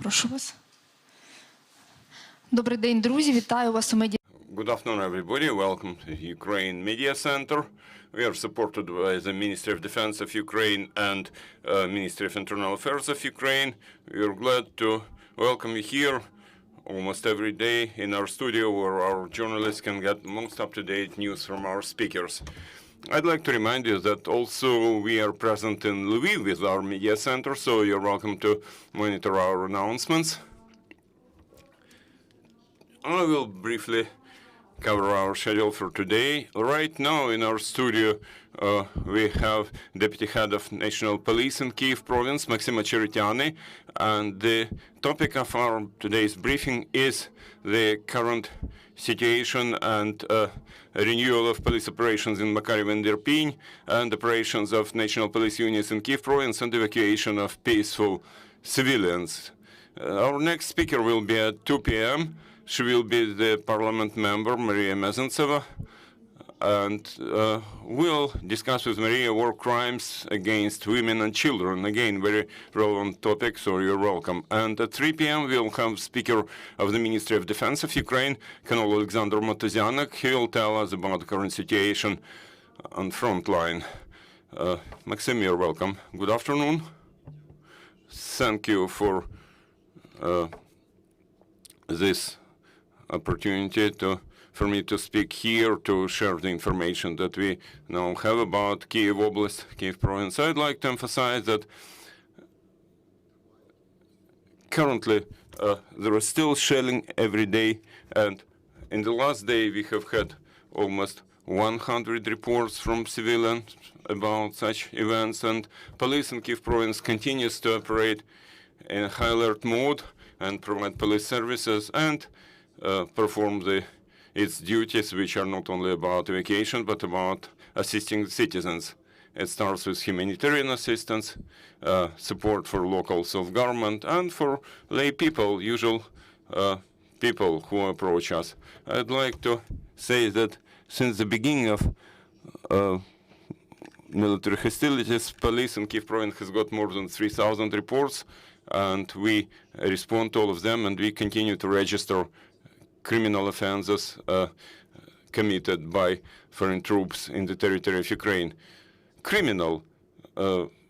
Прошу вас. Добрий день, друзі. Вітаю вас у медіа. Good afternoon, everybody. Welcome to Ukraine Media Center. We are supported by the Ministry of Defense of Ukraine and Ministry of Internal Affairs of Ukraine. We are glad to welcome you here almost every day in our studio, where our journalists can get most up-to-date news from our speakers. I'd like to remind you that also we are present in Lviv with our media center, so you're welcome to monitor our announcements. I will briefly cover our schedule for today. Right now in our studio we have Deputy Head of National Police in Kyiv province, MAKSYM OCHERETIANYI, and the topic of our today's briefing is the current situation and renewal of police operations in Makariv and Irpin, and operations of national police units in Kyiv province, and evacuation of peaceful civilians. Our next speaker will be at 2 p.m. She will be the parliament member, Maria Mezentseva, and we'll discuss with Maria war crimes against women and children. Again, very relevant topic, so you're welcome. And at 3 p.m. we'll have speaker of the Ministry of Defense of Ukraine, Colonel Alexander Motuzyanak. He will tell us about the current situation on front line. Maxim, you're welcome. Good afternoon. Thank you for this opportunity for me to speak here, to share the information that we now have about Kyiv Oblast, Kyiv province. I'd like to emphasize that currently there is still shelling every day, and in the last day we have had almost 100 reports from civilians about such events, and police in Kyiv province continues to operate in high alert mode and provide police services and perform its duties, which are not only about evacuation, but about assisting the citizens. It starts with humanitarian assistance, support for local self-government, and for lay people, usual people who approach us. I'd like to say that since the beginning of military hostilities, police in Kyiv province has got more than 3,000 reports, and we respond to all of them, and we continue to register criminal offenses committed by foreign troops in the territory of Ukraine. Criminal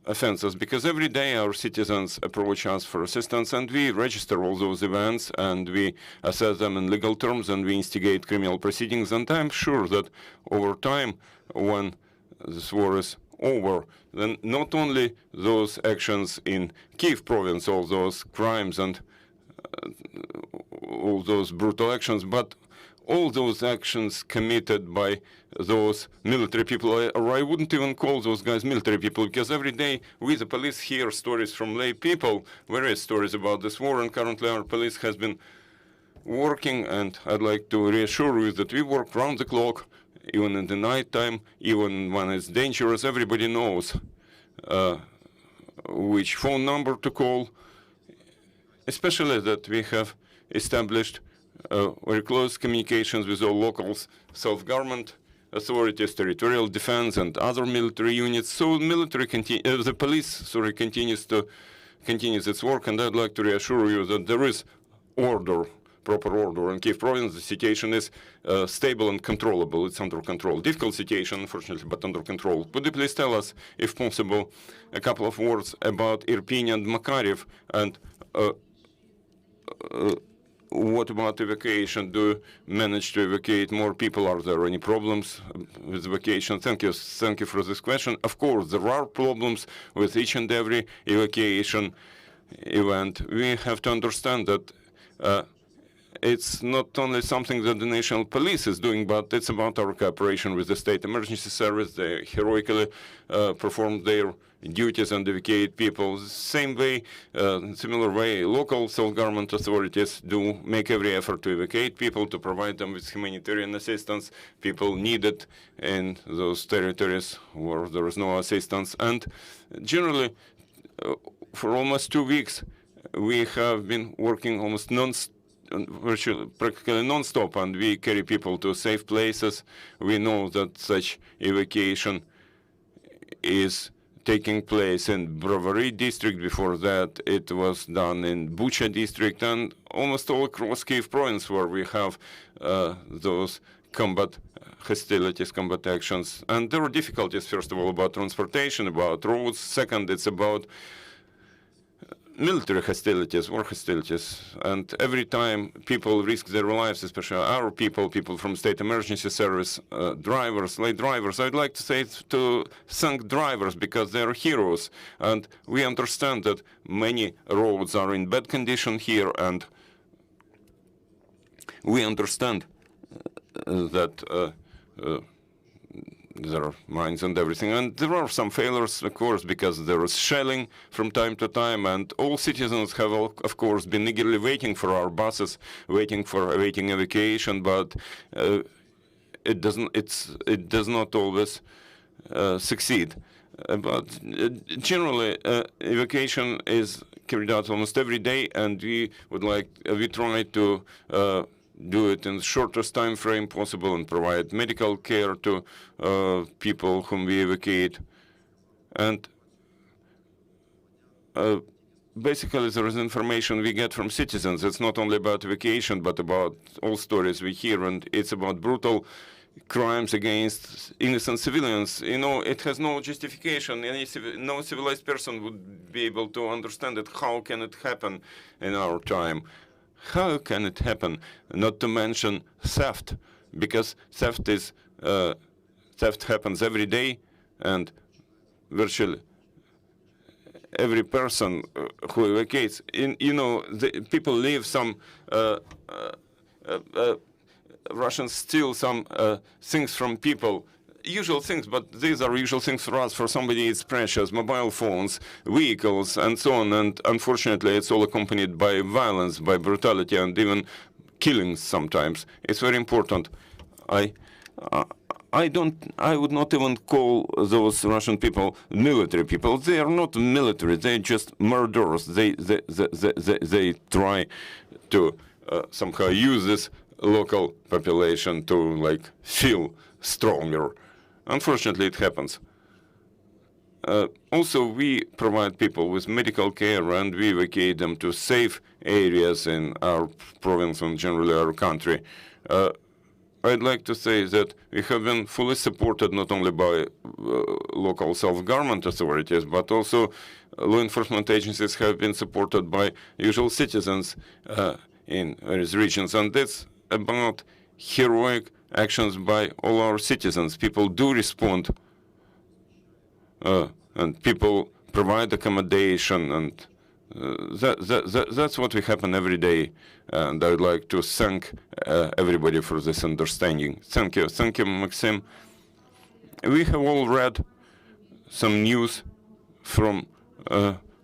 offenses, because every day our citizens approach us for assistance, and we register all those events, and we assess them in legal terms, and we instigate criminal proceedings. And I'm sure that over time, when this war is over, then not only those actions in Kyiv province, all those crimes and all those brutal actions, but all those actions committed by those military people, or I wouldn't even call those guys military people, because every day we, the police, hear stories from lay people, various stories about this war, and currently our police has been working, and I'd like to reassure you that we work round the clock, even in the night time, even when it's dangerous. Everybody knows which phone number to call, especially that we have established very close communications with all local self-government authorities, territorial defense, and other military units. So the police continues its work, and I'd like to reassure you that there is order, proper order in Kyiv province. The situation is stable and controllable. It's under control. Difficult situation, unfortunately, but under control. Would you please tell us, if possible, a couple of words about Irpin and Makariv, and what about evacuation? Do you manage to evacuate more people? Are there any problems with evacuation? Thank you for this question. Of course, there are problems with each and every evacuation event. We have to understand that it's not only something that the national police is doing, but it's about our cooperation with the state emergency service. They heroically perform their duties and evacuate people. Same way, similar way, local self-government authorities do make every effort to evacuate people, to provide them with humanitarian assistance. People need it in those territories where there is no assistance. And generally, for almost 2 weeks, we have been working almost practically non-stop, and we carry people to safe places. We know that such evacuation is taking place in Brovary district. Before that, it was done in Bucha district, and almost all across Kyiv province, where we have those combat hostilities, combat actions. And there are difficulties, first of all, about transportation, about roads. Second, it's about military hostilities, war hostilities, and every time people risk their lives, especially our people from state emergency service, drivers, late drivers. I'd like to say to thank drivers because they are heroes, and we understand that many roads are in bad condition here, and we understand that there are mines and everything, and there are some failures, of course, because there is shelling from time to time, and all citizens have, of course, been eagerly waiting for our buses, waiting evacuation, but it does not always succeed. But generally, evacuation is carried out almost every day, and we try to do it in the shortest time frame possible and provide medical care to people whom we evacuate. And basically, there is information we get from citizens. It's not only about evacuation, but about all stories we hear, and it's about brutal crimes against innocent civilians. You know, it has no justification. No civilized person would be able to understand it. How can it happen in our time? How can it happen? Not to mention theft, because theft happens every day, and virtually every person who evacuates, people leave some. Russians steal some things from people. Usual things, but these are usual things for us. For somebody, it's precious: mobile phones, vehicles, and so on. And unfortunately, it's all accompanied by violence, by brutality, and even killings sometimes. It's very important. I would not even call those Russian people military people. They are not military. They're just murderers. They try to somehow use this local population to feel stronger. Unfortunately, it happens. Also, we provide people with medical care, and we evacuate them to safe areas in our province and generally our country. I'd like to say that we have been fully supported not only by local self-government authorities, but also law enforcement agencies have been supported by usual citizens in various regions. And that's about heroic actions by all our citizens. People do respond, and people provide accommodation, and that's what we happen every day. And I would like to thank everybody for this understanding. Thank you, MAKSYM. We have all read some news from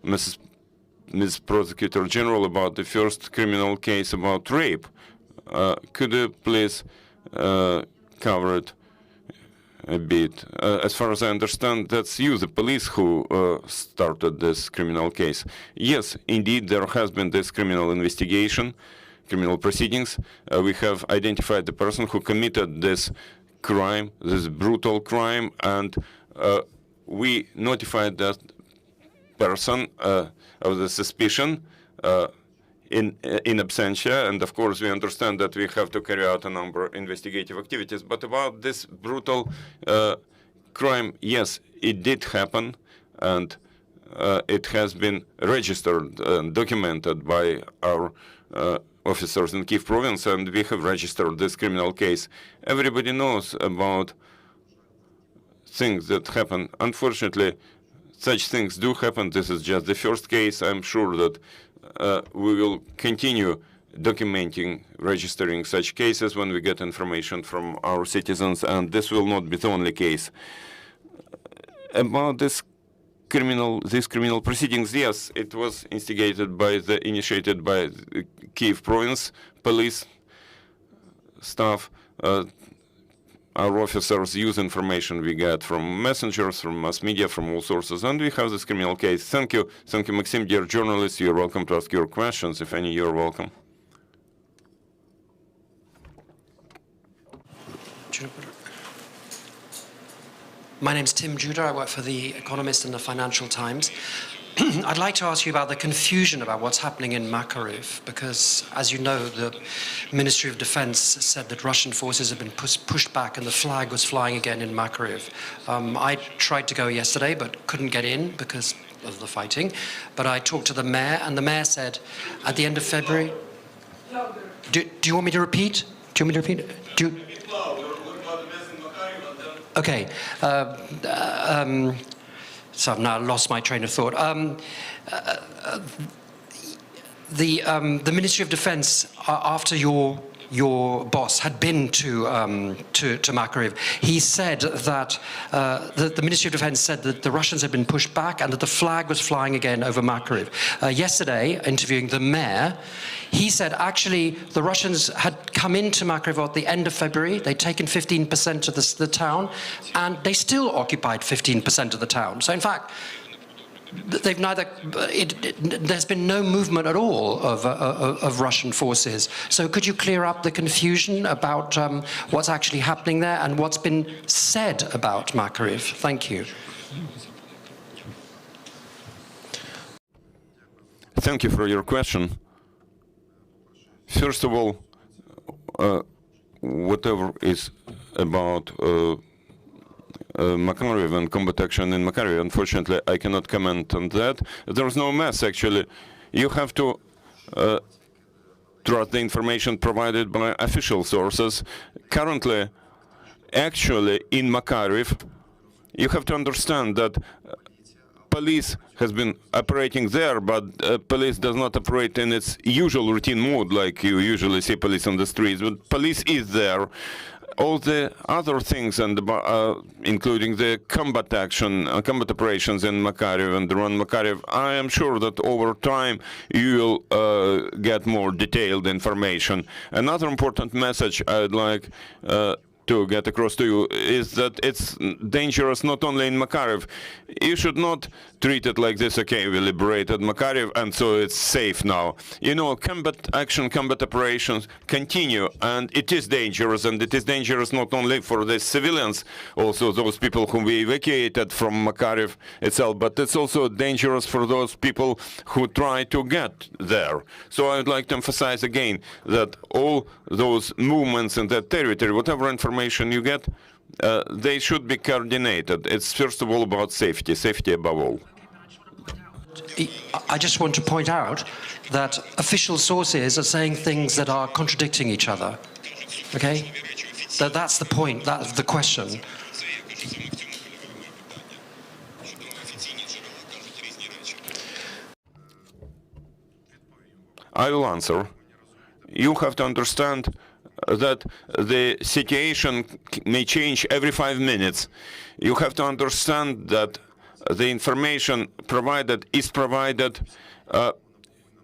Ms. Prosecutor General about the first criminal case about rape. Could you please cover it a bit? As far as I understand, that's you, the police, who started this criminal case. Yes, indeed, there has been this criminal investigation, criminal proceedings. We have identified the person who committed this crime, this brutal crime, and we notified that person of the suspicion in absentia, and of course we understand that we have to carry out a number of investigative activities. But about this brutal crime, yes, it did happen, and it has been registered and documented by our officers in Kyiv province, and we have registered this criminal case. Everybody knows about things that happen. Unfortunately, such things do happen. This is just the first case. I'm sure that we will continue documenting, registering such cases when we get information from our citizens, and this will not be the only case. About these criminal proceedings, yes, it was initiated by the Kyiv province police staff. Our officers use information we get from messengers, from mass media, from all sources, and we have this criminal case. Thank you, MAKSYM. Dear journalists, you're welcome to ask your questions. If any, you're welcome. My name's Tim Judah. I work for The Economist and the Financial Times. I'd like to ask you about the confusion about what's happening in Makariv, because, as you know, the Ministry of Defense said that Russian forces have been pushed back and the flag was flying again in Makariv. I tried to go yesterday but couldn't get in because of the fighting. But I talked to the mayor, and the mayor said at the end of February... Do you want me to repeat? Do you want me to repeat? Okay. So I've now lost my train of thought. The Ministry of Defense, after your boss had been to Makariv, he said that the Ministry of Defense said that the Russians had been pushed back and that the flag was flying again over Makariv. Yesterday, interviewing the mayor, he said actually the Russians had come into Makariv at the end of February. They'd taken 15% of the town, and they still occupied 15% of the town. So in fact, they've there's been no movement at all of Russian forces. So could you clear up the confusion about what's actually happening there and what's been said about Makariv? Thank you. Thank you for your question. First of all, whatever is about Makariv and combat action in Makariv, unfortunately, I cannot comment on that. There is no mess, actually. You have to trust the information provided by official sources. Currently, actually, in Makariv, you have to understand that police has been operating there, but police does not operate in its usual routine mode, like you usually see police on the streets. But police is there. All the other things, and including the combat action, combat operations in Makariv and around Makariv, I am sure that over time you will get more detailed information. Another important message I'd like to get across to you is that it's dangerous not only in Makariv. You should not treat it like this, okay, we liberated Makariv and so it's safe now. You know, combat action, combat operations continue, and it is dangerous, and it is dangerous not only for the civilians, also those people whom we evacuated from Makariv itself, but it's also dangerous for those people who try to get there. So I would like to emphasize again that all those movements in that territory, whatever information you get, they should be coordinated. It's first of all about safety, safety above all. I just want to point out that official sources are saying things that are contradicting each other. Okay? That's the point, that's the question. I will answer. You have to understand that the situation may change every 5 minutes. You have to understand that the information provided is provided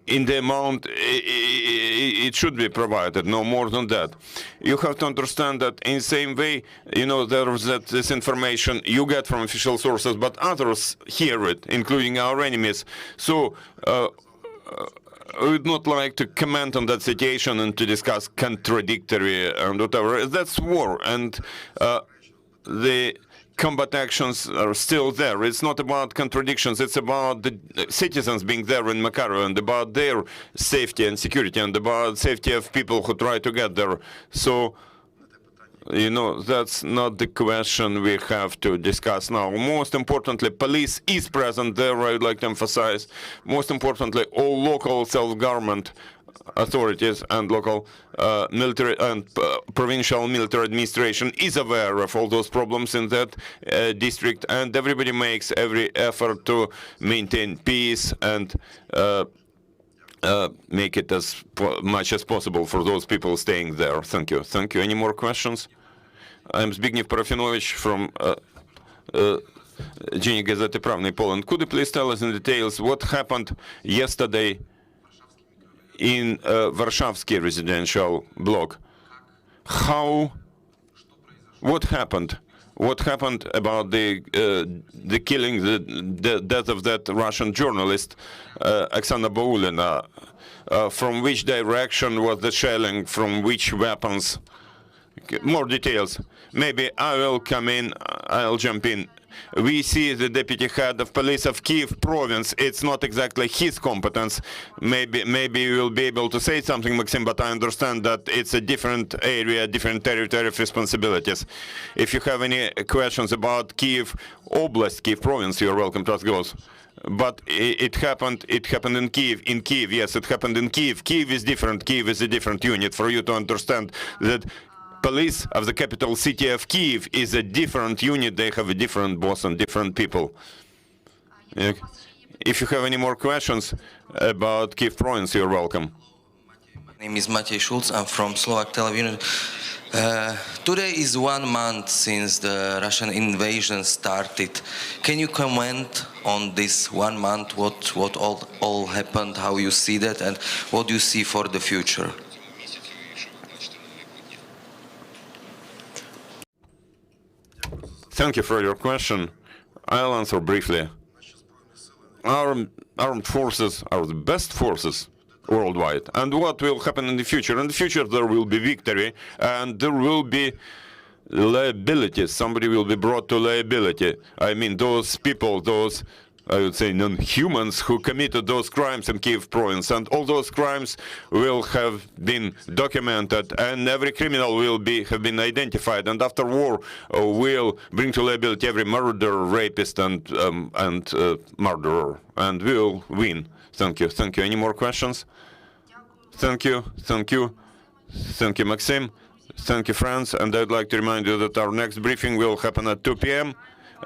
in the amount it should be provided, no more than that. You have to understand that in the same way, you know, there's this information you get from official sources, but others hear it, including our enemies. So I would not like to comment on that situation and to discuss contradictory and whatever. That's war, and the combat actions are still there. It's not about contradictions. It's about the citizens being there in Makariv and about their safety and security and about safety of people who try to get there. So, you know, that's not the question we have to discuss now. Most importantly, police is present there, I would like to emphasize. Most importantly, all local self-government authorities and local military and provincial military administration is aware of all those problems in that district, and everybody makes every effort to maintain peace and make it as much as possible for those people staying there. Thank you. Thank you. Any more questions? I'm Zbigniew Parafinovich from Dziennik Gazety Prawnej Poland. Could you please tell us in details what happened yesterday in Warszawski residential block? What happened? What happened about the killing, the death of that Russian journalist, Oksana Baulina? From which direction was the shelling? From which weapons? More details. Maybe I will come in, I'll jump in. We see the deputy head of police of Kyiv province. It's not exactly his competence. Maybe you will be able to say something, Maxim, but I understand that it's a different area, different territory of responsibilities. If you have any questions about Kyiv Oblast, Kyiv province, you're welcome to ask those. But it happened in Kyiv. In Kyiv, yes, it happened in Kyiv. Kyiv is different. Kyiv is a different unit. For you to understand that police of the capital city of Kyiv is a different unit. They have a different boss and different people. If you have any more questions about Kyiv province, you're welcome. My name is Matej Schulz. I'm from Slovak television. Today is 1 month since the Russian invasion started. Can you comment on this 1 month? What all happened? How you see that, and what do you see for the future? Thank you for your question. I'll answer briefly. Our armed forces are the best forces worldwide. And what will happen in the future? In the future, there will be victory, and there will be liability. Somebody will be brought to liability. I mean, those people, those, I would say, non-humans who committed those crimes in Kyiv province, and all those crimes will have been documented, and every criminal will have been identified, and after war will bring to liability every murderer, rapist, and murderer, and we will win. Thank you. Thank you. Any more questions? Thank you. Thank you. Thank you, Maxim. Thank you, friends. And I'd like to remind you that our next briefing will happen at 2 p.m.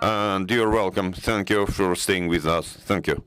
And you're welcome. Thank you for staying with us. Thank you.